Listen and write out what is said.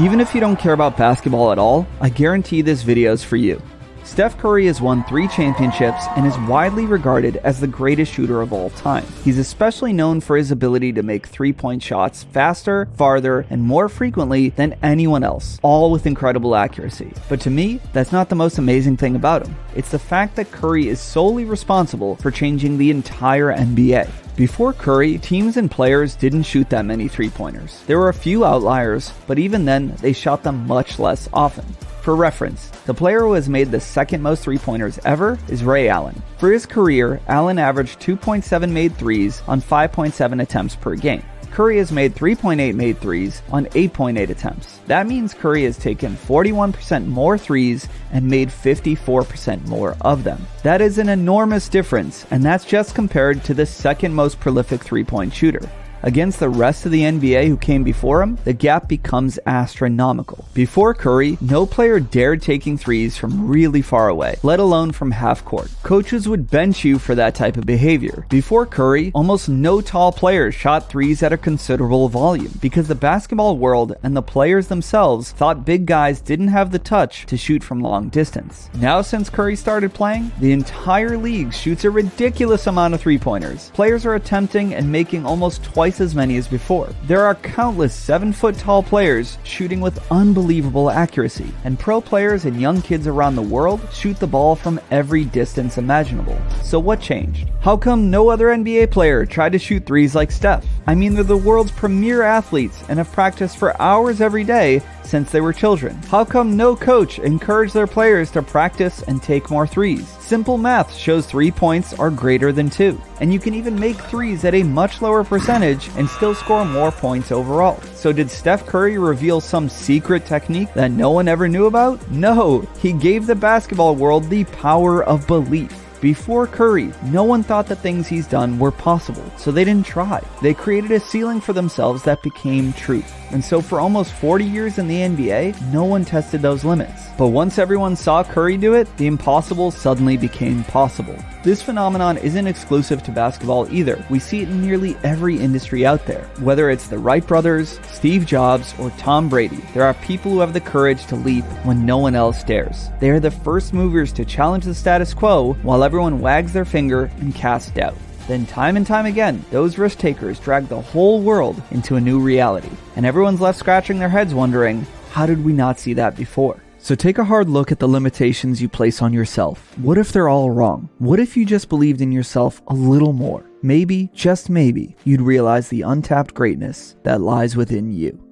Even if you don't care about basketball at all, I guarantee this video is for you. Steph Curry has won 3 championships and is widely regarded as the greatest shooter of all time. He's especially known for his ability to make three-point shots faster, farther, and more frequently than anyone else, all with incredible accuracy. But to me, that's not the most amazing thing about him. It's the fact that Curry is solely responsible for changing the entire NBA. Before Curry, teams and players didn't shoot that many three-pointers. There were a few outliers, but even then, they shot them much less often. For reference, the player who has made the second most three-pointers ever is Ray Allen. For his career, Allen averaged 2.7 made threes on 5.7 attempts per game. Curry has made 3.8 made threes on 8.8 attempts. That means Curry has taken 41% more threes and made 54% more of them. That is an enormous difference, and that's just compared to the second most prolific three-point shooter. Against the rest of the NBA who came before him, the gap becomes astronomical. Before Curry, no player dared taking threes from really far away, let alone from half court. Coaches would bench you for that type of behavior. Before Curry, almost no tall players shot threes at a considerable volume because the basketball world and the players themselves thought big guys didn't have the touch to shoot from long distance. Now, since Curry started playing, the entire league shoots a ridiculous amount of three-pointers. Players are attempting and making almost twice as many as before. There are countless 7-foot tall players shooting with unbelievable accuracy, and pro players and young kids around the world shoot the ball from every distance imaginable. So what changed? How come no other NBA player tried to shoot threes like Steph? I mean, they're the world's premier athletes and have practiced for hours every day since they were children. How come no coach encouraged their players to practice and take more threes? Simple math shows 3 points are greater than 2, and you can even make threes at a much lower percentage and still score more points overall. So did Steph Curry reveal some secret technique that no one ever knew about? No, he gave the basketball world the power of belief. Before Curry, no one thought the things he's done were possible, so they didn't try. They created a ceiling for themselves that became truth. And so for almost 40 years in the NBA, no one tested those limits. But once everyone saw Curry do it, the impossible suddenly became possible. This phenomenon isn't exclusive to basketball either. We see it in nearly every industry out there. Whether it's the Wright brothers, Steve Jobs, or Tom Brady, there are people who have the courage to leap when no one else dares. They are the first movers to challenge the status quo while everyone wags their finger and casts doubt. Then time and time again, those risk takers drag the whole world into a new reality. And everyone's left scratching their heads wondering, how did we not see that before? So take a hard look at the limitations you place on yourself. What if they're all wrong? What if you just believed in yourself a little more? Maybe, just maybe, you'd realize the untapped greatness that lies within you.